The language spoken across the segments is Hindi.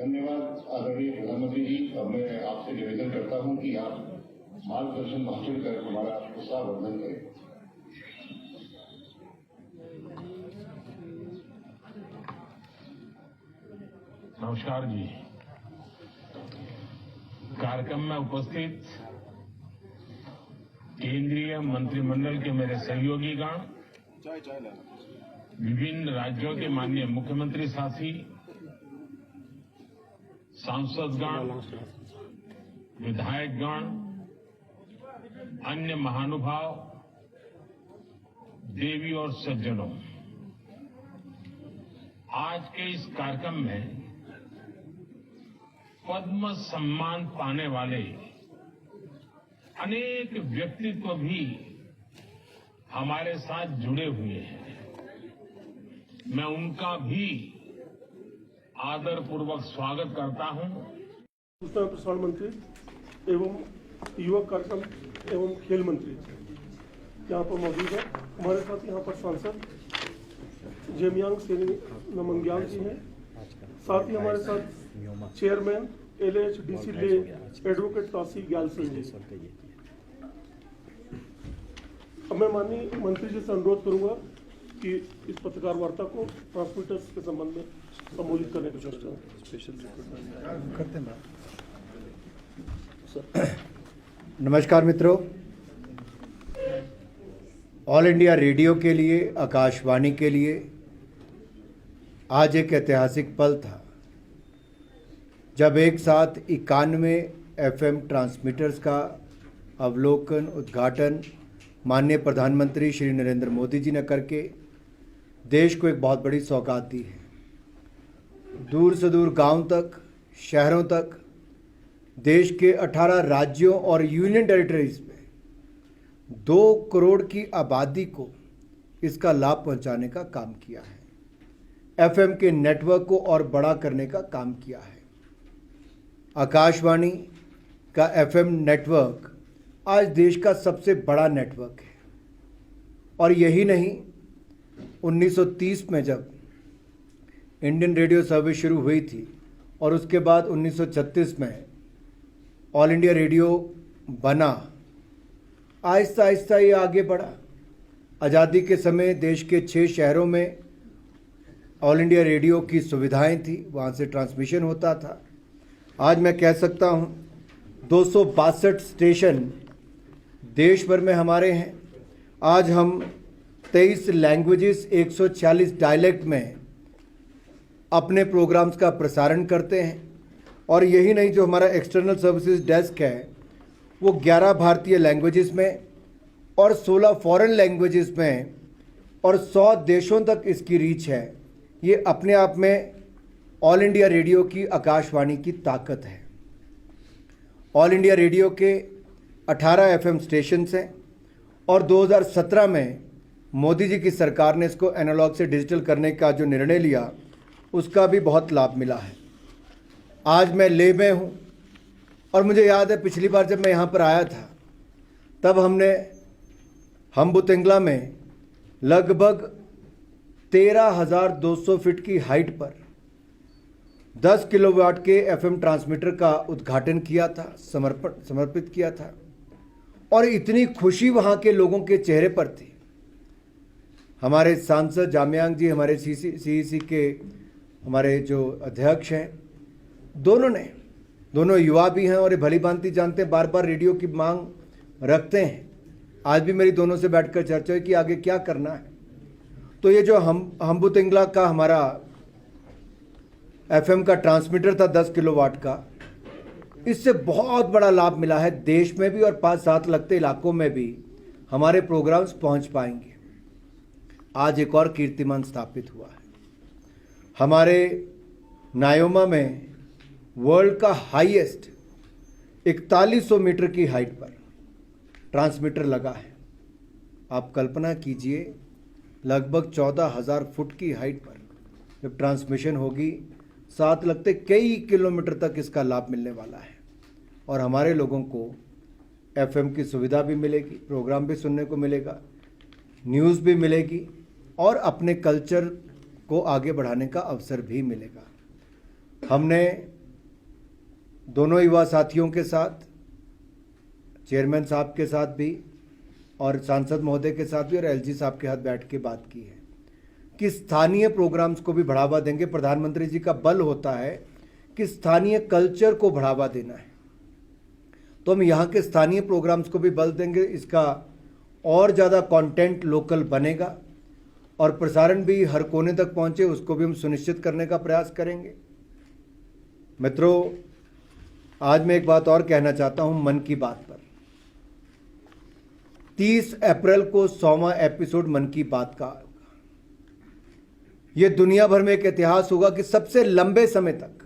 धन्यवाद आदरणीय प्रधानमंत्री जी। अब मैं आपसे निवेदन करता हूं कि आप मार्गदर्शन भाषण कर हमारा उत्साहवर्धन करें। नमस्कार जी। कार्यक्रम में उपस्थित केंद्रीय मंत्रिमंडल के मेरे सहयोगीगण, विभिन्न राज्यों के माननीय मुख्यमंत्री साथी, सांसदगण, विधायकगण, अन्य महानुभाव, देवी और सज्जनों, आज के इस कार्यक्रम में पद्म सम्मान पाने वाले अनेक व्यक्तित्व भी हमारे साथ जुड़े हुए हैं। मैं उनका भी आदरपूर्वक स्वागत करता हूं। सूचना प्रसारण मंत्री एवं युवा कार्यक्रम एवं खेल मंत्री यहाँ पर मौजूद है। हमारे साथ यहाँ पर सांसद जेमियांग सेनी नमंग्याल जी हैं। साथ ही हमारे साथ चेयरमैन LHDC ले एडवोकेट तासी ग्यालसन जी। अब मैं माननीय मंत्री जी से अनुरोध करूंगा कि इस पत्रकार वार्ता को ट्रांसमीटर्स के संबंध में संबोधित करने की चर्चा करते हैं। नमस्कार मित्रों, ऑल इंडिया रेडियो के लिए, आकाशवाणी के लिए आज एक ऐतिहासिक पल था जब एक साथ 91 FM ट्रांसमीटर्स का अवलोकन, उद्घाटन माननीय प्रधानमंत्री श्री नरेंद्र मोदी जी ने करके देश को एक बहुत बड़ी सौगात दी है। दूर से दूर गांव तक, शहरों तक, देश के 18 राज्यों और यूनियन टेरिटरीज में 2 करोड़ की आबादी को इसका लाभ पहुंचाने का काम किया है। FM के नेटवर्क को और बड़ा करने का काम किया है। आकाशवाणी का FM नेटवर्क आज देश का सबसे बड़ा नेटवर्क है। और यही नहीं, 1930 में जब इंडियन रेडियो सर्विस शुरू हुई थी और उसके बाद 1936 में ऑल इंडिया रेडियो बना, आहिस्ता आहिस्ता ये आगे बढ़ा। आज़ादी के समय देश के 6 शहरों में ऑल इंडिया रेडियो की सुविधाएं थी, वहाँ से ट्रांसमिशन होता था। आज मैं कह सकता हूँ 262 स्टेशन देश भर में हमारे हैं। आज हम 23 लैंग्वेजेस, 146 डायलेक्ट में अपने प्रोग्राम्स का प्रसारण करते हैं। और यही नहीं, जो हमारा एक्सटर्नल सर्विसेज डेस्क है वो 11 भारतीय लैंग्वेजेस में और 16 फॉरेन लैंग्वेजेस में और 100 देशों तक इसकी रीच है। ये अपने आप में ऑल इंडिया रेडियो की, आकाशवाणी की ताकत है। ऑल इंडिया रेडियो के 18 FM स्टेशंस हैं और 2017 में मोदी जी की सरकार ने इसको एनालॉग से डिजिटल करने का जो निर्णय लिया, उसका भी बहुत लाभ मिला है। आज मैं लेह में हूँ और मुझे याद है पिछली बार जब मैं यहाँ पर आया था तब हमने हम्बुतिंगला में लगभग 13,200 फीट की हाइट पर 10 किलोवाट के FM ट्रांसमीटर का उद्घाटन किया था, समर्पित किया था। और इतनी खुशी वहाँ के लोगों के चेहरे पर थी। हमारे सांसद जामयांग जी, हमारे CEC के हमारे जो अध्यक्ष हैं, दोनों युवा भी हैं और ये भली भांति जानते हैं, बार बार रेडियो की मांग रखते हैं। आज भी मेरी दोनों से बैठकर चर्चा हुई कि आगे क्या करना है। तो ये जो हम्बुतिंगला का हमारा FM का ट्रांसमीटर था 10 किलोवाट का, इससे बहुत बड़ा लाभ मिला है। देश में भी और 5-7 लगते इलाकों में भी हमारे प्रोग्राम्स पहुंच पाएंगे। आज एक और कीर्तिमान स्थापित हुआ है। हमारे नायोमा में वर्ल्ड का हाईएस्ट 4100 मीटर की हाइट पर ट्रांसमीटर लगा है। आप कल्पना कीजिए, लगभग 14,000 फुट की हाइट पर जब ट्रांसमिशन होगी, साथ लगते कई किलोमीटर तक इसका लाभ मिलने वाला है। और हमारे लोगों को FM की सुविधा भी मिलेगी, प्रोग्राम भी सुनने को मिलेगा, न्यूज़ भी मिलेगी और अपने कल्चर को आगे बढ़ाने का अवसर भी मिलेगा। हमने दोनों युवा साथियों के साथ, चेयरमैन साहब के साथ भी और सांसद महोदय के साथ भी और एलजी साहब के साथ बैठ के बात की है कि स्थानीय प्रोग्राम्स को भी बढ़ावा देंगे। प्रधानमंत्री जी का बल होता है कि स्थानीय कल्चर को बढ़ावा देना है, तो हम यहाँ के स्थानीय प्रोग्राम्स को भी बल देंगे। इसका और ज़्यादा कंटेंट लोकल बनेगा और प्रसारण भी हर कोने तक पहुँचे, उसको भी हम सुनिश्चित करने का प्रयास करेंगे। मित्रों, आज मैं एक बात और कहना चाहता हूँ मन की बात पर। 30 अप्रैल को 100वां एपिसोड मन की बात का होगा। यह दुनिया भर में एक इतिहास होगा कि सबसे लंबे समय तक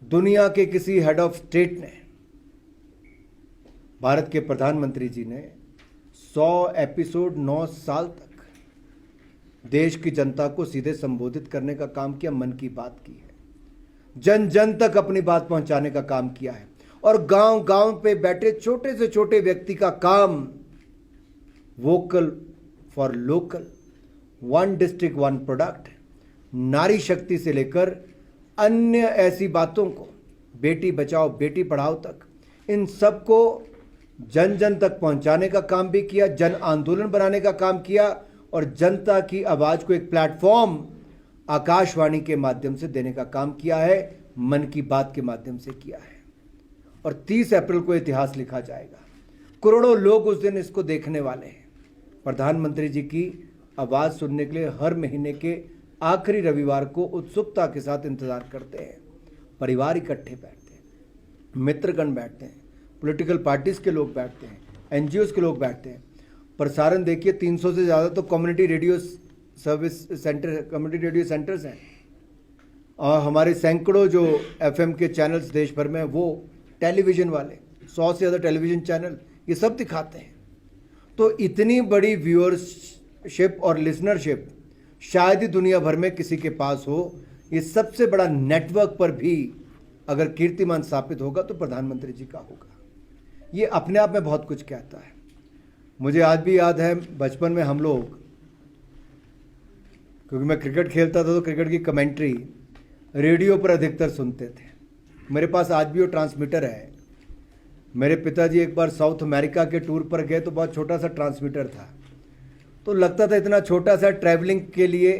दुनिया के किसी हेड ऑफ स्टेट ने, भारत के प्रधानमंत्री जी ने 100 एपिसोड 9 साल तक देश की जनता को सीधे संबोधित करने का काम किया, मन की बात की है, जन जन तक अपनी बात पहुंचाने का काम किया है। और गांव गांव पे बैठे छोटे से छोटे व्यक्ति का काम vocal for local, one district one product, नारी शक्ति से लेकर अन्य ऐसी बातों को, बेटी बचाओ बेटी पढ़ाओ तक, इन सबको जन जन तक पहुंचाने का काम भी किया, जन आंदोलन बनाने का काम किया और जनता की आवाज को एक प्लेटफॉर्म आकाशवाणी के माध्यम से देने का काम किया है, मन की बात के माध्यम से किया है। और 30 अप्रैल को इतिहास लिखा जाएगा। करोड़ों लोग उस दिन इसको देखने वाले हैं। प्रधानमंत्री जी की आवाज सुनने के लिए हर महीने के आखिरी रविवार को उत्सुकता के साथ इंतजार करते हैं। परिवार इकट्ठे बैठते हैं, मित्रगण बैठते हैं, पॉलिटिकल पार्टीज के लोग बैठते हैं, एनजीओज के लोग बैठते हैं। प्रसारण देखिए, 300 से ज़्यादा तो community radio service centre, community radio centres हैं और हमारे सैकड़ों जो एफएम के चैनल्स देश भर में, वो टेलीविज़न वाले 100 से ज़्यादा टेलीविज़न चैनल ये सब दिखाते हैं। तो इतनी बड़ी व्यूअरशिप और लिसनरशिप शायद ही दुनिया भर में किसी के पास हो। ये सबसे बड़ा नेटवर्क पर भी अगर कीर्तिमान स्थापित होगा तो प्रधानमंत्री जी का होगा। ये अपने आप में बहुत कुछ कहता है। मुझे आज भी याद है, बचपन में हम लोग, क्योंकि मैं क्रिकेट खेलता था तो क्रिकेट की कमेंट्री रेडियो पर अधिकतर सुनते थे। मेरे पास आज भी वो ट्रांसमीटर है। मेरे पिताजी एक बार साउथ अमेरिका के टूर पर गए तो बहुत छोटा सा ट्रांसमीटर था, तो लगता था इतना छोटा सा, ट्रैवलिंग के लिए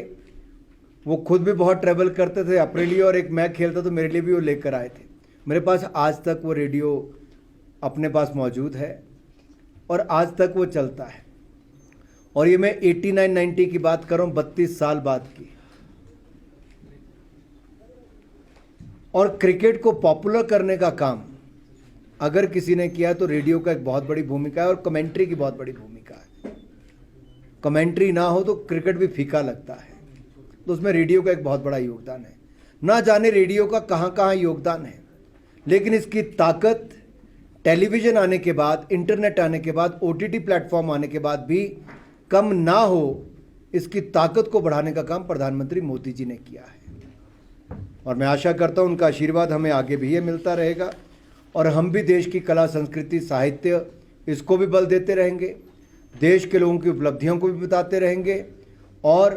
वो खुद भी बहुत ट्रैवल करते थे अपने लिए, और एक मैं खेलता तो मेरे लिए भी वो लेकर आए थे। मेरे पास आज तक वो रेडियो अपने पास मौजूद है और आज तक वो चलता है। और ये मैं 89-90 की बात कर रहा हूँ, 32 साल बाद की। और क्रिकेट को पॉपुलर करने का काम अगर किसी ने किया तो रेडियो का एक बहुत बड़ी भूमिका है और कमेंट्री की बहुत बड़ी भूमिका है। कमेंट्री ना हो तो क्रिकेट भी फीका लगता है, तो उसमें रेडियो का एक बहुत बड़ा योगदान है। ना जाने रेडियो का कहाँ कहाँ योगदान है, लेकिन इसकी ताकत टेलीविज़न आने के बाद, इंटरनेट आने के बाद, ओटीटी प्लेटफॉर्म आने के बाद भी कम ना हो। इसकी ताकत को बढ़ाने का काम प्रधानमंत्री मोदी जी ने किया है और मैं आशा करता हूं उनका आशीर्वाद हमें आगे भी ये मिलता रहेगा और हम भी देश की कला, संस्कृति, साहित्य, इसको भी बल देते रहेंगे, देश के लोगों की उपलब्धियों को भी बताते रहेंगे और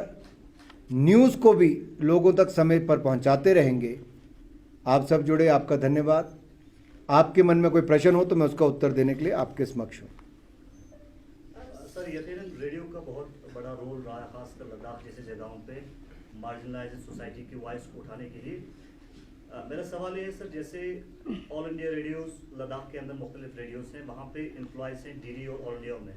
न्यूज़ को भी लोगों तक समय पर पहुंचाते रहेंगे। आप सब जुड़े, आपका धन्यवाद। आपके मन में कोई प्रश्न हो तो मैं उसका उत्तर देने के लिए आपके समक्ष हूँ। सर, यकीनन रेडियो का बहुत बड़ा रोल रहा है, खासकर लद्दाख जैसे जगहों पे मार्जिनलाइज्ड सोसाइटी की वॉइस को उठाने के लिए। मेरा सवाल ये है सर, जैसे ऑल इंडिया रेडियोस लद्दाख के अंदर मुख्तलिफ रेडियोस हैं, वहाँ पे एम्प्लॉयज़ हैं डीडी और ऑल इंडिया में,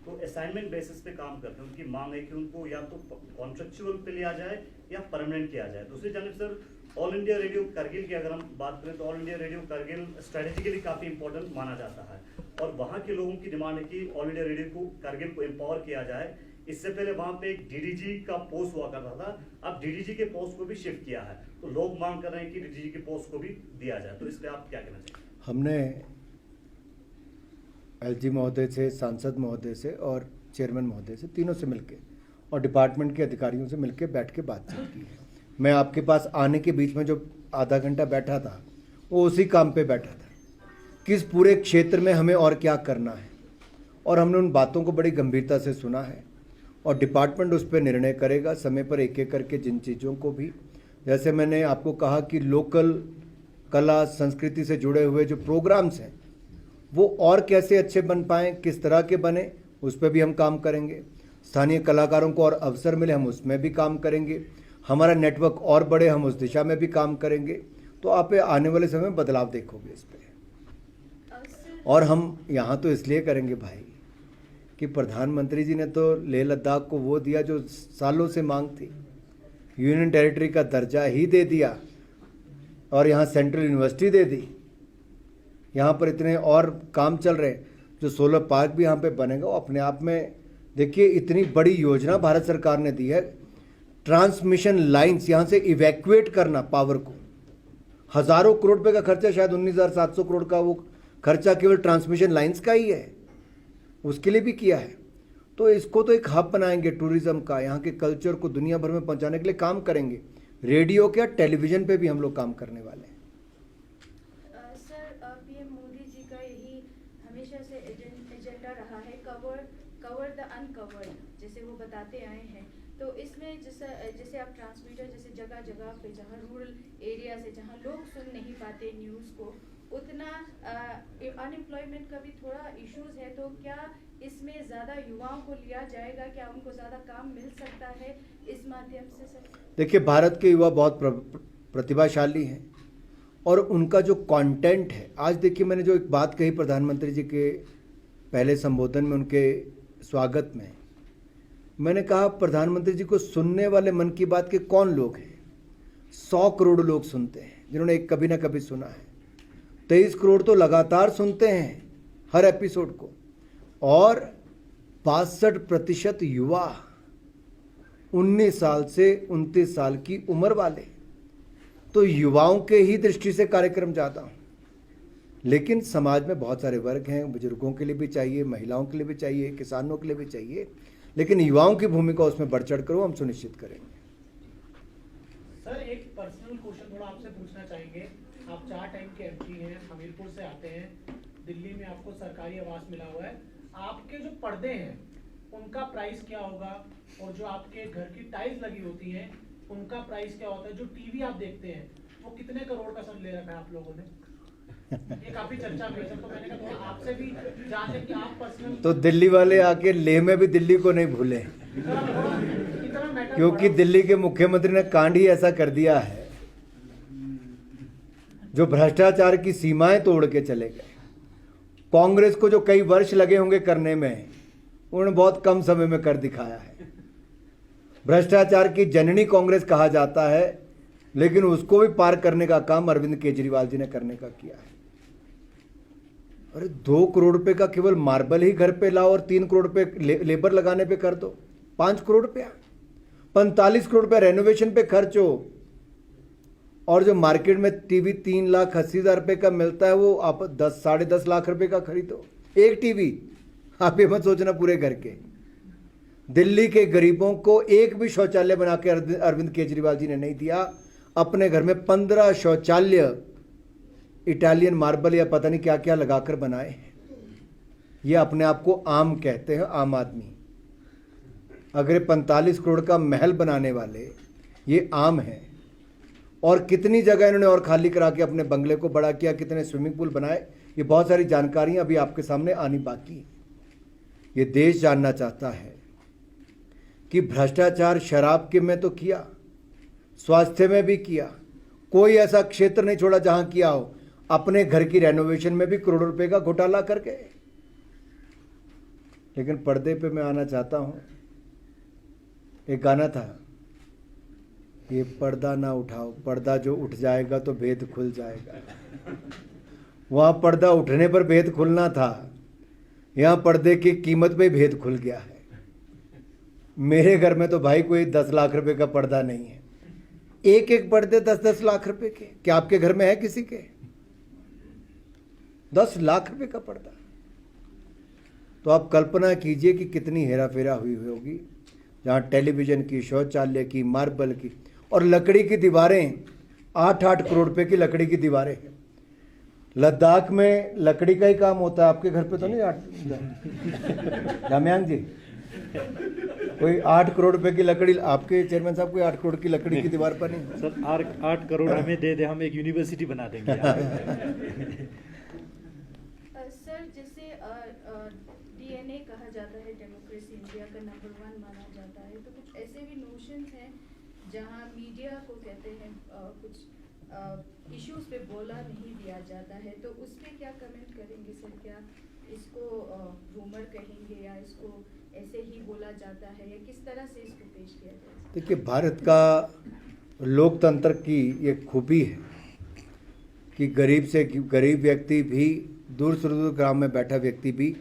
तो असाइनमेंट बेसिस पे काम करते हैं। उनकी मांग है कि उनको या तो कॉन्ट्रेक्चुअल पे लिया जाए या परमानेंट किया जाए। दूसरी जानब sir, all India radio Kargil की अगर हम बात करें तो all India radio Kargil strategically काफ़ी इंपॉर्टेंट माना जाता है और वहाँ के लोगों की डिमांड है कि ऑल इंडिया रेडियो को करगिल को एम्पावर किया जाए। इससे पहले वहाँ पे एक डीडीजी का पोस्ट हुआ करता था, अब डीडीजी के पोस्ट को भी शिफ्ट किया है, तो लोग मांग कर रहे हैं कि डीडीजी के पोस्ट को भी दिया जाए, तो इस पर आप क्या कहना चाहिए? हमने एलजी महोदय से, सांसद महोदय से और चेयरमैन महोदय से, तीनों से मिलके और डिपार्टमेंट के अधिकारियों से मिलके बैठ के बातचीत की है। मैं आपके पास आने के बीच में जो आधा घंटा बैठा था वो उसी काम पे बैठा था, किस पूरे क्षेत्र में हमें और क्या करना है, और हमने उन बातों को बड़ी गंभीरता से सुना है और डिपार्टमेंट उस पर निर्णय करेगा समय पर, एक एक करके जिन चीज़ों को भी जैसे मैंने आपको कहा कि लोकल कला संस्कृति से जुड़े हुए जो प्रोग्राम्स हैं वो और कैसे अच्छे बन पाएँ, किस तरह के बने, उस पर भी हम काम करेंगे। स्थानीय कलाकारों को और अवसर मिले, हम उसमें भी काम करेंगे। हमारा नेटवर्क और बढ़े, हम उस दिशा में भी काम करेंगे। तो आप आने वाले समय में बदलाव देखोगे इस पे। और हम यहाँ तो इसलिए करेंगे भाई कि प्रधानमंत्री जी ने तो लेह लद्दाख को वो दिया जो सालों से मांग थी, यूनियन टेरिटरी का दर्जा ही दे दिया और यहाँ सेंट्रल यूनिवर्सिटी दे दी। यहाँ पर इतने और काम चल रहे हैं, जो सोलर पार्क भी यहाँ पे बनेगा वो अपने आप में, देखिए इतनी बड़ी योजना भारत सरकार ने दी है। ट्रांसमिशन लाइंस यहाँ से इवैक्यूएट करना पावर को, हज़ारों करोड़ रुपए का खर्चा, शायद 19,700 करोड़ का वो खर्चा केवल ट्रांसमिशन लाइंस का ही है, उसके लिए भी किया है। तो इसको तो एक हब बनाएंगे टूरिज्म का, यहाँ के कल्चर को दुनिया भर में पहुँचाने के लिए काम करेंगे। रेडियो क्या, टेलीविज़न पे भी हम लोग काम करने वाले हैं। सर, पीएम मोदी जी का यही हमेशा से एजेंडा रहा है, कवर द अनकवर्ड, जैसे वो बताते आए हैं। तो इसमें जैसे आप ट्रांसमीटर, जैसे जगह जगह पे जहाँ रूरल एरिया से जहाँ लोग सुन नहीं पाते न्यूज़ को, उतना अनएम्प्लॉयमेंट का भी थोड़ा इश्यूज है। तो क्या इसमें ज़्यादा युवाओं को लिया जाएगा, क्या उनको ज़्यादा काम मिल सकता है इस माध्यम से सर? देखिए, भारत के युवा बहुत प्रतिभाशाली हैं और उनका जो कंटेंट है, आज देखिए मैंने जो एक बात कही प्रधानमंत्री जी के पहले संबोधन में, उनके स्वागत में, मैंने कहा प्रधानमंत्री जी को सुनने वाले मन की बात के कौन लोग हैं? 100 करोड़ लोग सुनते हैं जिन्होंने कभी ना कभी सुना है। 23 करोड़ तो लगातार सुनते हैं हर एपिसोड को, और 62% युवा 19 साल से 29 साल की उम्र वाले। तो युवाओं के ही दृष्टि से कार्यक्रम चाहता हूँ, लेकिन समाज में बहुत सारे वर्ग हैं, बुजुर्गों के लिए भी चाहिए, महिलाओं के लिए भी चाहिए, किसानों के लिए भी चाहिए, लेकिन युवाओं की भूमिका उसमें बढ़ चढ़ कर हम सुनिश्चित करेंगे। सर, एक पर्सनल क्वेश्चन थोड़ा आपसे पूछना चाहेंगे। आप 4 टाइम के एमपी हैं, हमीरपुर से आते हैं, दिल्ली में आपको सरकारी आवास मिला हुआ है। आपके जो पर्दे हैं उनका प्राइस क्या होगा, और जो आपके घर की टाइल्स लगी होती हैं उनका प्राइस क्या होता है? जो टीवी आप देखते हैं वो कितने करोड़ का सर ले रखा है आप लोगों ने? ये काफी चर्चा में है, तो मैंने कहा थोड़ा आपसे भी जान लें कि आप पर्सनल। तो दिल्ली वाले आके लेह में भी दिल्ली को नहीं भूले, क्योंकि दिल्ली के मुख्यमंत्री ने कांड ही ऐसा कर दिया है जो भ्रष्टाचार की सीमाएं तोड़ के चले गए। कांग्रेस को जो कई वर्ष लगे होंगे करने में, उन्होंने बहुत कम समय में कर दिखाया है। भ्रष्टाचार की जननी कांग्रेस कहा जाता है, लेकिन उसको भी पार करने का काम अरविंद केजरीवाल जी ने करने का किया है। अरे 2 करोड़ रुपए का केवल मार्बल ही घर पे लाओ और 3 करोड़ रुपए लेबर लगाने पे कर दो, 5 करोड़ रुपया, 45 करोड़ रुपया रेनोवेशन पे खर्च हो, और जो मार्केट में टीवी 3,80,000 रुपए का मिलता है वो आप 10-10.5 लाख रुपए का खरीदो एक टीवी। आप ये मत सोचना पूरे घर के। दिल्ली के गरीबों को एक भी शौचालय बना के अरविंद केजरीवाल जी ने नहीं दिया। अपने घर में 15 शौचालय इटालियन मार्बल या पता नहीं क्या क्या लगाकर बनाए हैं। ये अपने आप को आम कहते हैं, आम आदमी। अगर 45 करोड़ का महल बनाने वाले ये आम है, और कितनी जगह इन्होंने और खाली करा के अपने बंगले को बड़ा किया, कितने स्विमिंग पूल बनाए, ये बहुत सारी जानकारियां अभी आपके सामने आनी बाकी है। ये देश जानना चाहता है कि भ्रष्टाचार शराब के में तो किया, स्वास्थ्य में भी किया, कोई ऐसा क्षेत्र नहीं छोड़ा जहां किया हो। अपने घर की रेनोवेशन में भी करोड़ों रुपए का घोटाला कर गए। लेकिन पर्दे पे मैं आना चाहता हूं। एक गाना था, ये पर्दा ना उठाओ, पर्दा जो उठ जाएगा तो भेद खुल जाएगा। वहां पर्दा उठने पर भेद खुलना था, यहां पर्दे की कीमत पे भेद खुल गया है। मेरे घर में तो भाई कोई 10 लाख रुपए का पर्दा नहीं है, एक एक पर्दे 10-10 लाख रुपए के। क्या आपके घर में है किसी के 10 लाख रुपए का पर्दा? तो आप कल्पना कीजिए कि कितनी हेरा फेरा हुई होगी, जहां टेलीविजन की, शौचालय की, मार्बल की, और लकड़ी की दीवारें, 8-8 करोड़ रुपए की लकड़ी की दीवारें हैं। लद्दाख में लकड़ी का ही काम होता है, आपके घर पे तो नहीं? जामयांग जी, कोई 8 करोड़ रुपए की लकड़ी आपके चेयरमैन साहब, कोई 8 करोड़ की लकड़ी की दीवार पर नहीं? सर 8 करोड़ हमें दे दे, हम एक यूनिवर्सिटी बना देंगे। सर जैसे डीएनए कहा जाता है, डेमोक्रेसी इंडिया का नंबर 1 माना जाता है, तो कुछ ऐसे भी नोशंस हैं जहां मीडिया को कहते हैं कुछ इश्यूज पे बोला नहीं दिया जाता है, तो उस पे क्या कमेंट करेंगे सर? क्या इसको रूमर कहेंगे या इसको ऐसे ही बोला जाता है, या किस तरह से इसको पेश किया जाए? देखिए, भारत का लोकतंत्र की ये खूबी है कि गरीब से गरीब व्यक्ति भी, दूर से दूर ग्राम में बैठा व्यक्ति भी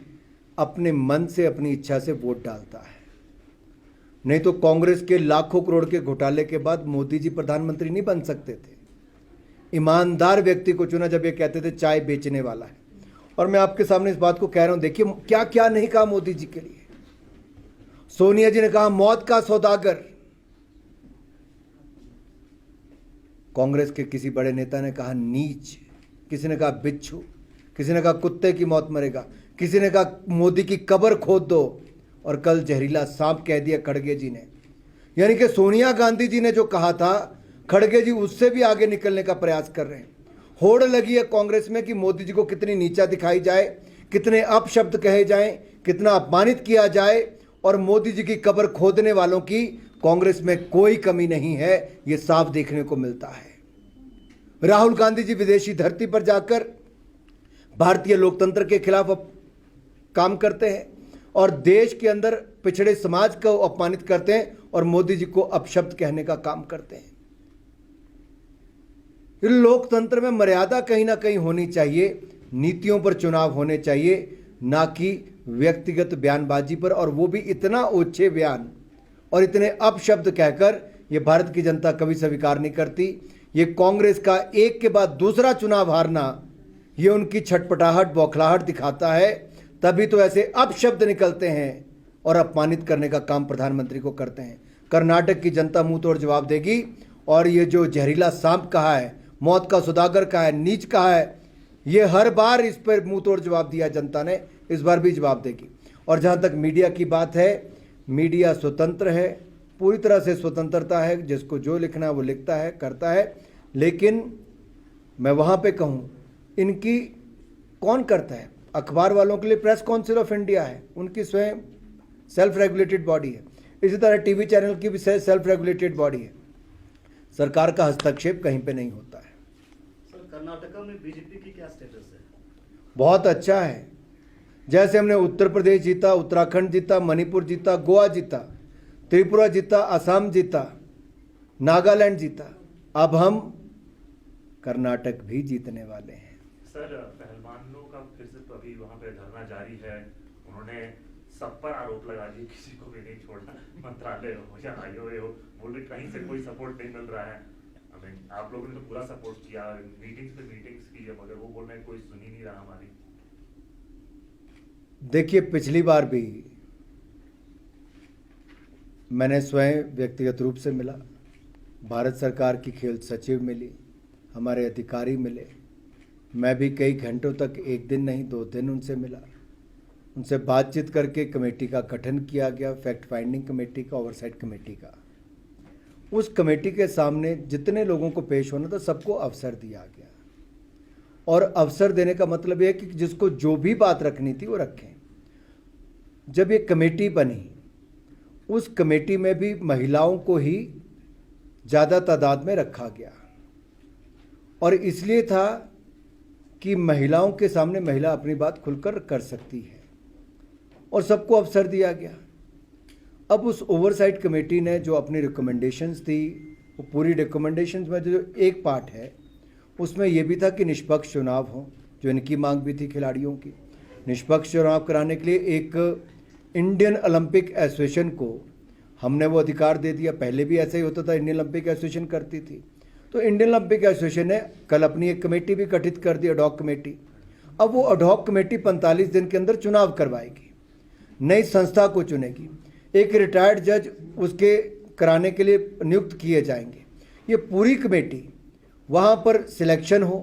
अपने मन से, अपनी इच्छा से वोट डालता है। नहीं तो कांग्रेस के लाखों करोड़ के घोटाले के बाद मोदी जी प्रधानमंत्री नहीं बन सकते थे। ईमानदार व्यक्ति को चुना जब ये कहते थे चाय बेचने वाला है। और मैं आपके सामने इस बात को कह रहा हूं, देखिए क्या क्या नहीं कहा मोदी जी के लिए। सोनिया जी ने कहा मौत का सौदागर, कांग्रेस के किसी बड़े नेता ने कहा नीच, किसी ने कहा बिच्छू, किसी ने कहा कुत्ते की मौत मरेगा, किसी ने कहा मोदी की कब्र खोद दो, और कल जहरीला सांप कह दिया खड़गे जी ने। यानी कि सोनिया गांधी जी ने जो कहा था, खड़गे जी उससे भी आगे निकलने का प्रयास कर रहे हैं। होड़ लगी है कांग्रेस में कि मोदी जी को कितनी नीचा दिखाई जाए, कितने अपशब्द कहे जाएं, कितना अपमानित किया जाए, और मोदी जी की कब्र खोदने वालों की कांग्रेस में कोई कमी नहीं है, ये साफ देखने को मिलता है। राहुल गांधी जी विदेशी धरती पर जाकर भारतीय लोकतंत्र के खिलाफ काम करते हैं और देश के अंदर पिछड़े समाज को अपमानित करते हैं और मोदी जी को अपशब्द कहने का काम करते हैं। लोकतंत्र में मर्यादा कहीं ना कहीं होनी चाहिए, नीतियों पर चुनाव होने चाहिए, ना कि व्यक्तिगत बयानबाजी पर, और वो भी इतना ओछे बयान और इतने अपशब्द कहकर। ये भारत की जनता कभी स्वीकार नहीं करती। ये कांग्रेस का एक के बाद दूसरा चुनाव हारना, ये उनकी छटपटाहट, बौखलाहट दिखाता है। तभी तो ऐसे अपशब्द निकलते हैं और अपमानित करने का काम प्रधानमंत्री को करते हैं। कर्नाटक की जनता मुंह तोड़ जवाब देगी, और ये जो जहरीला सांप कहा है, मौत का सौदागर कहा है, नीच कहा है, ये हर बार इस पर मुंह तोड़ जवाब दिया जनता ने, इस बार भी जवाब देगी। और जहाँ तक मीडिया की बात है, मीडिया स्वतंत्र है, पूरी तरह से स्वतंत्रता है, जिसको जो लिखना है वो लिखता है, करता है। लेकिन मैं वहाँ पे कहूँ, इनकी कौन करता है? अखबार वालों के लिए प्रेस काउंसिल ऑफ इंडिया है, उनकी स्वयं सेल्फ रेगुलेटेड बॉडी है। इसी तरह टीवी चैनल की भी सेल्फ रेगुलेटेड बॉडी है। सरकार का हस्तक्षेप कहीं पे नहीं होता है। सर कर्नाटक में बीजेपी की क्या स्टेटस है? बहुत अच्छा है। जैसे हमने उत्तर प्रदेश जीता, उत्तराखंड जीता, मणिपुर जीता, गोवा जीता, त्रिपुरा जीता, असम जीता, नागालैंड जीता, अब हम कर्नाटक भी जीतने वाले हैं। सर पहलवानों का फिर से तो अभी वहाँ पे धरना जारी है, उन्होंने सब पर आरोप लगा दिए, किसी को भी नहीं छोड़ा, मंत्रालय हो या आईओए हो, बोले कहीं से कोई सपोर्ट नहीं मिल रहा है। आप लोगों ने तो पूरा सपोर्ट किया, मीटिंग्स पे मीटिंग्स की है, मगर वो बोल रहे हैं कोई सुन ही नहीं रहा हमारी। देखिए, पिछली बार भी मैंने स्वयं व्यक्तिगत रूप से मिला, भारत सरकार की खेल सचिव मिली, हमारे अधिकारी मिले, मैं भी कई घंटों तक, एक दिन नहीं 2 दिन उनसे मिला। उनसे बातचीत करके कमेटी का गठन किया गया, फैक्ट फाइंडिंग कमेटी का, ओवरसाइट कमेटी का। उस कमेटी के सामने जितने लोगों को पेश होना था सबको अवसर दिया गया, और अवसर देने का मतलब यह है कि जिसको जो भी बात रखनी थी वो रखें। जब ये कमेटी बनी, उस कमेटी में भी महिलाओं को ही ज़्यादा तादाद में रखा गया, और इसलिए था कि महिलाओं के सामने महिला अपनी बात खुलकर कर सकती है, और सबको अवसर दिया गया। अब उस ओवरसाइट कमेटी ने जो अपनी रिकमेंडेशंस थी, वो पूरी रिकमेंडेशंस में जो एक पार्ट है उसमें यह भी था कि निष्पक्ष चुनाव हो, जो इनकी मांग भी थी खिलाड़ियों की। निष्पक्ष चुनाव कराने के लिए एक इंडियन ओलंपिक एसोसिएशन को हमने वो अधिकार दे दिया। पहले भी ऐसा ही होता था, इंडियन ओलंपिक एसोसिएशन करती थी। तो इंडियन ओलंपिक एसोसिएशन ने कल अपनी एक कमेटी भी गठित कर दी, एडॉक कमेटी। अब वो एडॉक कमेटी 45 दिन के अंदर चुनाव करवाएगी, नई संस्था को चुनेगी, एक रिटायर्ड जज उसके कराने के लिए नियुक्त किए जाएंगे। ये पूरी कमेटी, वहाँ पर सिलेक्शन हो,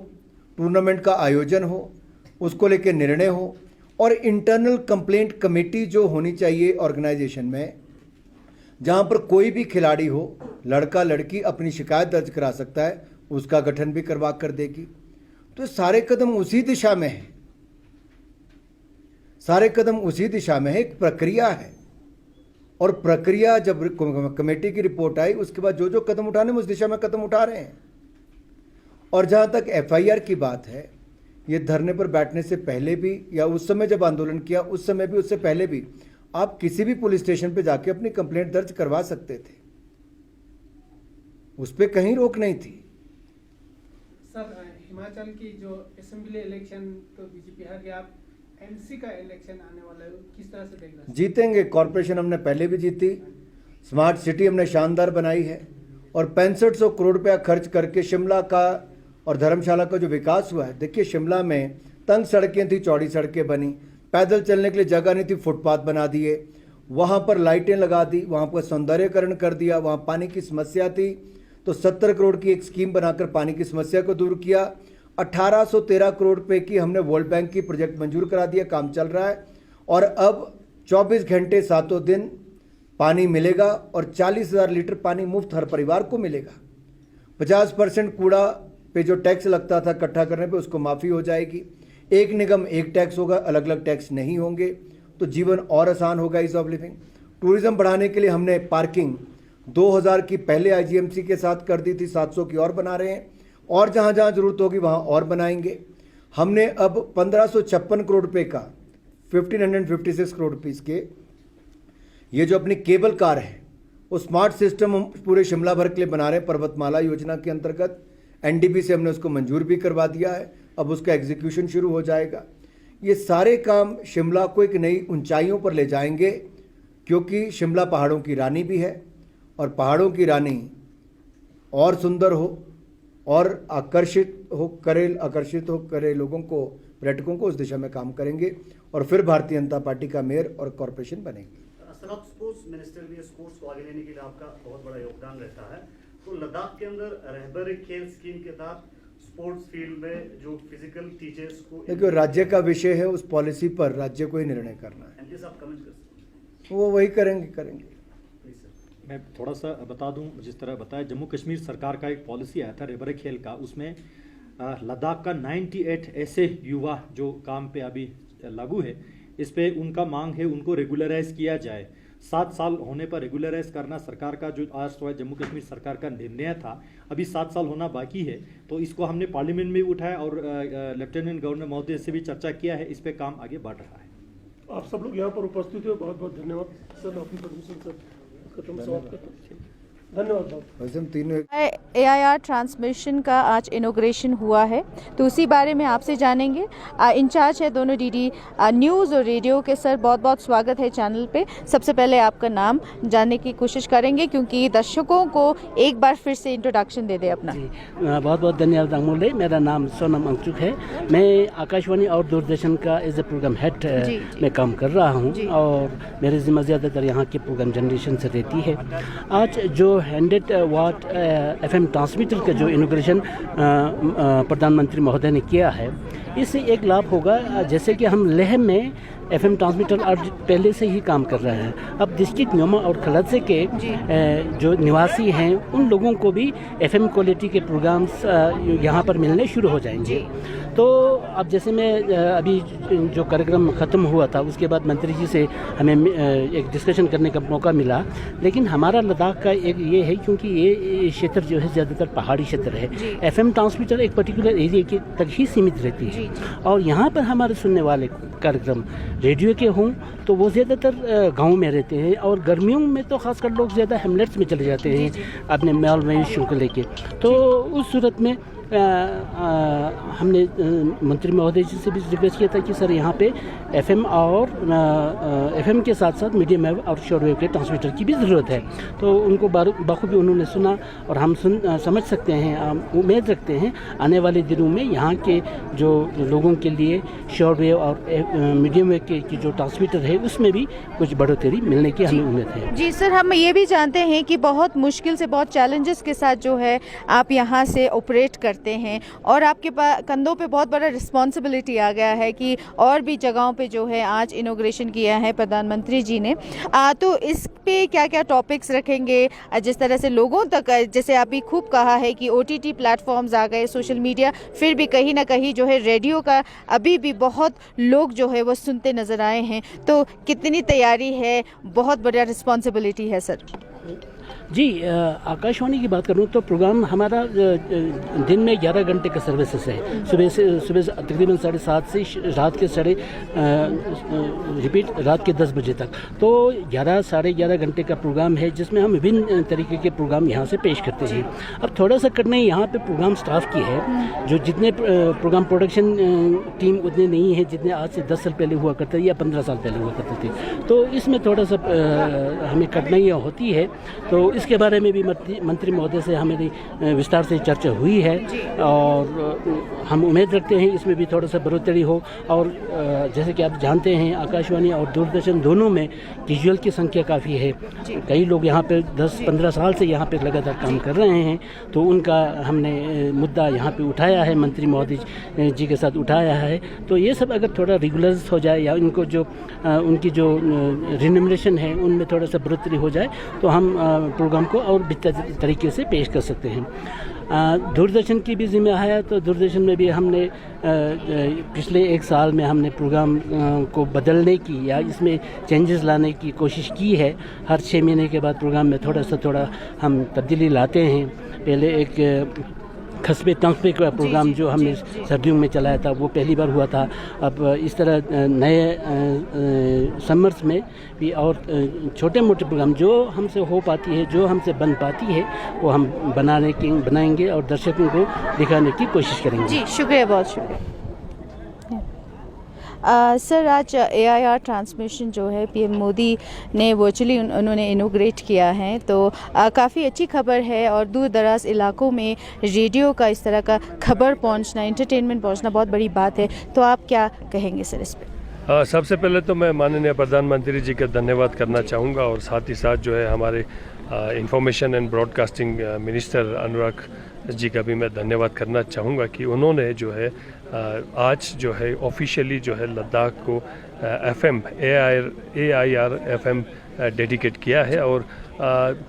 टूर्नामेंट का आयोजन हो, उसको लेकर निर्णय हो, और इंटरनल कंप्लेंट कमेटी जो होनी चाहिए ऑर्गेनाइजेशन में, जहां पर कोई भी खिलाड़ी हो, लड़का लड़की अपनी शिकायत दर्ज करा सकता है, उसका गठन भी करवा कर देगी। तो सारे कदम उसी दिशा में है, सारे कदम उसी दिशा में है। एक प्रक्रिया है और प्रक्रिया जब कमेटी की रिपोर्ट आई उसके बाद जो जो कदम उठाने उस दिशा में कदम उठा रहे हैं। और जहां तक एफआईआर की बात है, ये धरने पर बैठने से पहले भी या उस समय जब आंदोलन किया उस समय भी, उससे पहले भी आप किसी भी पुलिस स्टेशन पे जाके अपनी कंप्लेंट दर्ज करवा सकते थे, उस पर कहीं रोक नहीं थी। सर, हिमाचल की जो असेंबली इलेक्शन तो बीजेपी हार गया, आप एमसी का इलेक्शन आने वाला है, किस तरह से देख रहे हैं? जीतेंगे। कॉरपोरेशन हमने पहले भी जीती, स्मार्ट सिटी हमने शानदार बनाई है और 6500 करोड़ रुपया खर्च करके शिमला का और धर्मशाला का जो विकास हुआ है, देखिए शिमला में तंग सड़कें थी, चौड़ी सड़कें बनी, पैदल चलने के लिए जगह नहीं थी, फुटपाथ बना दिए, वहाँ पर लाइटें लगा दी, वहाँ पर सौंदर्यकरण कर दिया, वहाँ पानी की समस्या थी तो 70 करोड़ की एक स्कीम बनाकर पानी की समस्या को दूर किया। 1813 करोड़ रुपए की हमने वर्ल्ड बैंक की प्रोजेक्ट मंजूर करा दिया, काम चल रहा है और अब 24 घंटे 7 दिन पानी मिलेगा और 40,000 लीटर पानी मुफ्त हर परिवार को मिलेगा। 50% कूड़ा पे जो टैक्स लगता था इकट्ठा करने पे, उसको माफ़ी हो जाएगी। एक निगम एक टैक्स होगा, अलग अलग टैक्स नहीं होंगे, तो जीवन और आसान होगा ईज ऑफ लिविंग। टूरिज्म बढ़ाने के लिए हमने पार्किंग 2000 की पहले आईजीएमसी के साथ कर दी थी, 700 की और बना रहे हैं और जहाँ जहाँ जरूरत होगी वहाँ और बनाएंगे। हमने अब 1556 करोड़ रुपए का 1556 करोड़ रुपीज़ के ये जो अपनी केबल कार है वो स्मार्ट सिस्टम हम पूरे शिमला भर के लिए बना रहे हैं। पर्वतमाला योजना के अंतर्गत एनडीपी से हमने उसको मंजूर भी करवा दिया है, अब उसका एग्जीक्यूशन शुरू हो जाएगा। ये सारे काम शिमला को एक नई ऊंचाइयों पर ले जाएंगे, क्योंकि शिमला पहाड़ों की रानी भी है और पहाड़ों की रानी और सुंदर हो और आकर्षित हो करे लोगों को, पर्यटकों को, उस दिशा में काम करेंगे और फिर भारतीय जनता पार्टी का मेयर और कॉरपोरेशन बनेगी। सर, आप स्पोर्ट्स मिनिस्टर भी, स्पोर्ट्स को आगे लेने के लिए आपका बहुत बड़ा योगदान रहता है, तो लद्दाख के अंदर रहबर खेल स्कीम के तहत स्पोर्ट्स फील्ड में जो फिजिकल टीचर्स को, देखिए राज्य का विषय है, उस पॉलिसी पर राज्य को ही निर्णय करना है। एमपी साहब कमेंट कर सकते हैं, वो वही करेंगे। मैं थोड़ा सा बता दूं, जिस तरह बताया जम्मू कश्मीर सरकार का एक पॉलिसी आया था रेबर खेल का, उसमें लद्दाख का 98 ऐसे युवा जो काम पे अभी लागू है, इस पे उनका मांग है उनको रेगुलराइज किया जाए। 7 साल होने पर रेगुलराइज करना सरकार का जो आज जम्मू कश्मीर सरकार का निर्णय था, अभी 7 साल होना बाकी है, तो इसको हमने पार्लियामेंट में उठाया और लेफ्टिनेंट गवर्नर महोदय से भी चर्चा किया है, इस पे काम आगे बढ़ रहा है। आप सब लोग यहाँ पर उपस्थित हुए, बहुत बहुत धन्यवाद सर। अपनी परमिशन सर खत्म समाप्त करते हैं, धन्यवाद। वैसे हम तीनों AIR ट्रांसमिशन का आज इनॉग्रेशन हुआ है, तो उसी बारे में आपसे जानेंगे। इंचार्ज है दोनों DD न्यूज़ और रेडियो के सर, बहुत बहुत स्वागत है चैनल पे। सबसे पहले आपका नाम जानने की कोशिश करेंगे, क्योंकि दर्शकों को एक बार फिर से इंट्रोडक्शन दे दे अपना। बहुत बहुत धन्यवाद अमूल्य। मेरा नाम सोनम अंगचुक है, मैं आकाशवाणी और दूरदर्शन का एज ए प्रोग्राम हेड में काम कर रहा हूँ और मेरी जिम्मा ज़्यादातर यहाँ के प्रोग्राम जनरेशन से रहती है। आज जो 100 वाट FM ट्रांसमीटर का जो इनॉग्रेशन प्रधानमंत्री महोदय ने किया है, इससे एक लाभ होगा, जैसे कि हम लेह में FM ट्रांसमीटर आज पहले से ही काम कर रहे हैं। अब डिस्ट्रिक्ट न्योमा और खलदसे के जो निवासी हैं उन लोगों को भी FM क्वालिटी के प्रोग्राम्स यहाँ पर मिलने शुरू हो जाएंगे। तो अब जैसे मैं अभी जो कार्यक्रम ख़त्म हुआ था उसके बाद मंत्री जी से हमें एक डिस्कशन करने का मौका मिला, लेकिन हमारा लद्दाख का एक ये है, क्योंकि ये क्षेत्र जो है ज़्यादातर पहाड़ी क्षेत्र है, FM ट्रांसमीटर एक पर्टिकुलर एरिया के तक ही सीमित रहती है और यहाँ पर हमारे सुनने वाले कार्यक्रम रेडियो के हों तो वो ज़्यादातर गांव में रहते हैं और गर्मियों में तो खासकर लोग ज़्यादा हेमलेट्स में चले जाते हैं अपने माल मवेशियों को लेके। तो उस सूरत में हमने मंत्री महोदय जी से भी रिक्वेस्ट किया था कि सर यहाँ पे FM और FM के साथ साथ मीडियम वेव और शॉर्ट वेव के ट्रांसमीटर की भी ज़रूरत है। तो उनको बखूबी उन्होंने सुना और हम समझ सकते हैं, उम्मीद रखते हैं आने वाले दिनों में यहाँ के जो लोगों के लिए शॉर्ट वेव और मीडियम वेव के जो ट्रांसमीटर है उसमें भी कुछ बढ़ोतरी मिलने की हमें उम्मीद है। जी सर, हम ये भी जानते हैं कि बहुत मुश्किल से, बहुत चैलेंजेस के साथ जो है आप यहाँ से ऑपरेट करते करते हैं और आपके कंधों पे बहुत बड़ा रिस्पॉन्सिबिलिटी आ गया है कि और भी जगहों पे जो है आज इनॉग्रेशन किया है प्रधानमंत्री जी ने, तो इस पे क्या क्या टॉपिक्स रखेंगे, जिस तरह से लोगों तक, जैसे अभी खूब कहा है कि OTT प्लेटफॉर्म्स आ गए, सोशल मीडिया, फिर भी कहीं ना कहीं जो है रेडियो का अभी भी बहुत लोग जो है वो सुनते नज़र आए हैं, तो कितनी तैयारी है, बहुत बड़ा रिस्पॉन्सिबिलिटी है सर? जी, आकाशवाणी की बात करूँ तो प्रोग्राम हमारा दिन में 11 घंटे का सर्विसेज है। सुबह से तकरीबन 7:30 से रात के रात के 10 बजे तक, तो 11 साढ़े 11 घंटे का प्रोग्राम है जिसमें हम विभिन्न तरीके के प्रोग्राम यहाँ से पेश करते हैं। अब थोड़ा सा कठिनाई यहाँ पे प्रोग्राम स्टाफ की है, जो जितने प्रोग्राम प्रोडक्शन टीम उतने नहीं है जितने आज से 10 साल पहले हुआ करते या 15 साल पहले हुआ करते थे, तो इसमें थोड़ा सा हमें कठिनाइयाँ होती है। तो इसके बारे में भी मंत्री महोदय से हमारी विस्तार से चर्चा हुई है और हम उम्मीद रखते हैं इसमें भी थोड़ा सा बढ़ोतरी हो। और जैसे कि आप जानते हैं आकाशवाणी और दूरदर्शन दोनों में विजुअल की संख्या काफ़ी है। कई लोग यहाँ पे 10-15 साल से यहाँ पे लगातार काम कर रहे हैं, तो उनका हमने मुद्दा यहाँ पे उठाया है, मंत्री महोदय जी के साथ उठाया है। तो ये सब अगर थोड़ा रेगुलराइज हो जाए या इनको जो उनकी जो रिन्यूमरेशन है उनमें थोड़ा सा बढ़ोतरी हो जाए तो हम प्रोग्राम को और बेहतर तरीके से पेश कर सकते हैं। दूरदर्शन की भी जिम्मे आया, तो दूरदर्शन में भी हमने पिछले 1 साल में हमने प्रोग्राम को बदलने की या इसमें चेंजेस लाने की कोशिश की है। हर 6 महीने के बाद प्रोग्राम में थोड़ा हम तब्दीली लाते हैं। पहले एक खस्बे तंख्बे का प्रोग्राम जो हमने सर्दियों में चलाया था वो पहली बार हुआ था। अब इस तरह नए समर्स में भी और छोटे मोटे प्रोग्राम जो हमसे हो पाती है, जो हमसे बन पाती है, वो हम बनाएंगे और दर्शकों को दिखाने की कोशिश करेंगे। जी शुक्रिया, बहुत शुक्रिया। सर, आज AIR ट्रांसमिशन जो है PM मोदी ने वर्चुअली उन्होंने इनोग्रेट किया है, तो काफ़ी अच्छी खबर है और दूर दराज इलाकों में रेडियो का इस तरह का खबर पहुंचना, एंटरटेनमेंट पहुंचना बहुत बड़ी बात है, तो आप क्या कहेंगे सर इस पर? सबसे पहले तो मैं माननीय प्रधानमंत्री जी का धन्यवाद करना चाहूँगा और साथ ही साथ जो है हमारे information and broadcasting minister Anurag ji का भी मैं धन्यवाद करना चाहूँगा कि उन्होंने जो है आज जो है ऑफिशियली जो है लद्दाख को FM AIR FM डेडिकेट किया है और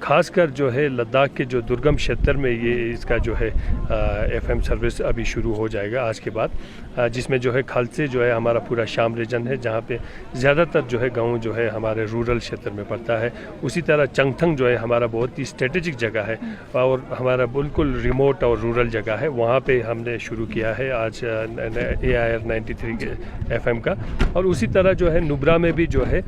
ख़ासकर जो है लद्दाख के जो दुर्गम क्षेत्र में ये इसका जो है FM सर्विस अभी शुरू हो जाएगा आज के बाद, जिसमें जो है खालसे जो है हमारा पूरा शाम रीजन है जहाँ पे ज़्यादातर जो है गांव जो है हमारे रूरल क्षेत्र में पड़ता है। उसी तरह चंगथंग जो है हमारा बहुत ही स्ट्रेटेजिक जगह है और हमारा बिल्कुल रिमोट और रूरल जगह है, वहाँ पे हमने शुरू किया है आज AIR 93 FM का। और उसी तरह जो है नुब्रा में भी जो है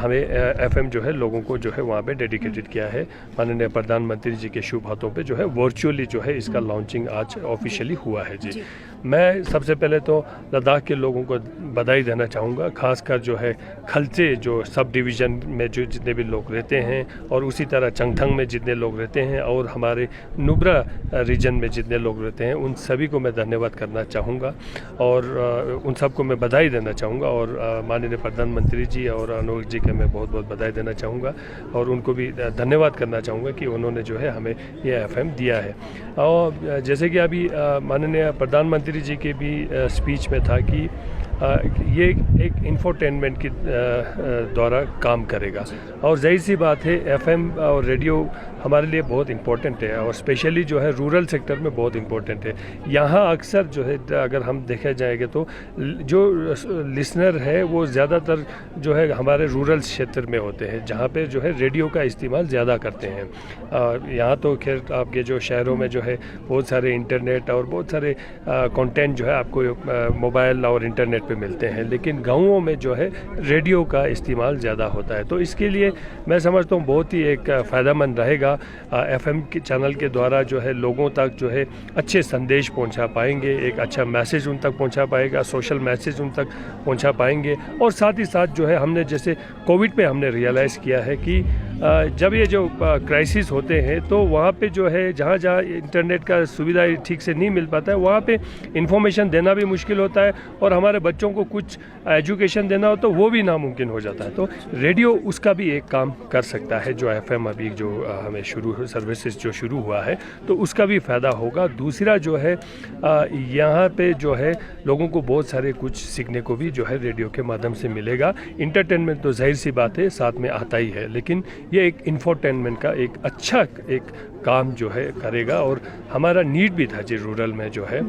हमें FM जो है लोगों को जो है वहाँ पे डेडिकेटेड किया है। माननीय प्रधानमंत्री जी के शुभ हाथों पे जो है वर्चुअली जो है इसका लॉन्चिंग आज ऑफिशियली हुआ है। जी मैं सबसे पहले तो लद्दाख के लोगों को बधाई देना चाहूँगा, खासकर जो है खलचे जो सब डिवीज़न में जो जितने भी लोग रहते हैं और उसी तरह चंगथंग में जितने लोग रहते हैं और हमारे नुब्रा रीजन में जितने लोग रहते हैं उन सभी को मैं धन्यवाद करना चाहूँगा और उन सबको मैं बधाई देना चाहूँगा और माननीय प्रधानमंत्री जी और अनुराग जी के मैं बहुत बहुत बधाई देना चाहूँगा और उनको भी धन्यवाद करना चाहूँगा कि उन्होंने जो है हमें ये FM दिया है। और जैसे कि अभी माननीय प्रधानमंत्री जी के भी स्पीच में था कि ये एक इंफोटेनमेंट की द्वारा काम करेगा और जाहिर सी बात है FM और रेडियो हमारे लिए बहुत इम्पोर्टेंट है और स्पेशली जो है रूरल सेक्टर में बहुत इम्पोर्टेंट है। यहाँ अक्सर जो है अगर हम देखा जाएगा तो जो लिसनर है वो ज़्यादातर जो है हमारे रूरल क्षेत्र में होते हैं जहाँ पे जो है रेडियो का इस्तेमाल ज़्यादा करते हैं। यहाँ तो खैर आपके जो शहरों में जो है बहुत सारे इंटरनेट और बहुत सारे कंटेंट जो है आपको मोबाइल और इंटरनेट पे मिलते हैं, लेकिन गाँवों में जो है रेडियो का इस्तेमाल ज़्यादा होता है। तो इसके लिए मैं समझता हूँ बहुत ही एक फ़ायदेमंद रहेगा। FM के चैनल के द्वारा जो है लोगों तक जो है अच्छे संदेश पहुंचा पाएंगे, एक अच्छा मैसेज उन तक पहुंचा पाएगा, सोशल मैसेज उन तक पहुंचा पाएंगे। और साथ ही साथ जो है हमने जैसे कोविड पे हमने रियलाइज़ किया है कि जब ये जो क्राइसिस होते हैं तो वहाँ पे जो है जहाँ जहाँ इंटरनेट का सुविधा ठीक से नहीं मिल पाता है वहाँ पे इंफॉर्मेशन देना भी मुश्किल होता है और हमारे बच्चों को कुछ एजुकेशन देना हो तो वो भी नामुमकिन हो जाता है। तो रेडियो उसका भी एक काम कर सकता है। जो FM अभी जो हमें सर्विसेज जो शुरू हुआ है तो उसका भी फ़ायदा होगा। दूसरा जो है यहाँ पे जो है लोगों को बहुत सारे कुछ सीखने को भी जो है रेडियो के माध्यम से मिलेगा। इंटरटेनमेंट तो जाहिर सी बात है साथ में आता ही है, लेकिन ये एक इंफोटेनमेंट का एक अच्छा एक काम जो है करेगा और हमारा नीड भी था जी रूरल में जो है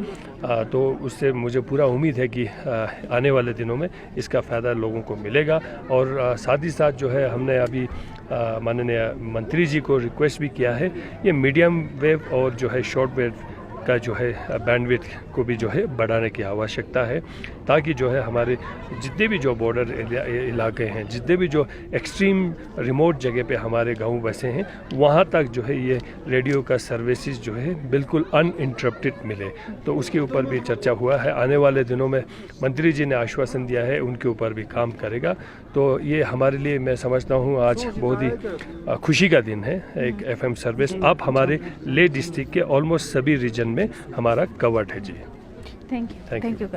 तो उससे मुझे पूरा उम्मीद है कि आने वाले दिनों में इसका फ़ायदा लोगों को मिलेगा। और साथ ही साथ जो है हमने अभी माननीय मंत्री जी को रिक्वेस्ट भी किया है ये मीडियम वेव और जो है शॉर्ट वेव का जो है बैंडविड्थ को भी जो है बढ़ाने की आवश्यकता है ताकि जो है हमारे जितने भी जो बॉर्डर इलाके हैं, जितने भी जो एक्सट्रीम रिमोट जगह पे हमारे गांव बसे हैं वहाँ तक जो है ये रेडियो का सर्विसेज जो है बिल्कुल अनइंटरप्टेड मिले। तो उसके ऊपर भी चर्चा हुआ है। आने वाले दिनों में मंत्री जी ने आश्वासन दिया है उनके ऊपर भी काम करेगा। तो ये हमारे लिए मैं समझता हूँ आज बहुत ही खुशी का दिन है। एक FM सर्विस अब हमारे ले डिस्ट्रिक्ट के ऑलमोस्ट सभी रीजन में हमारा कवर्ड है जी। Thank you.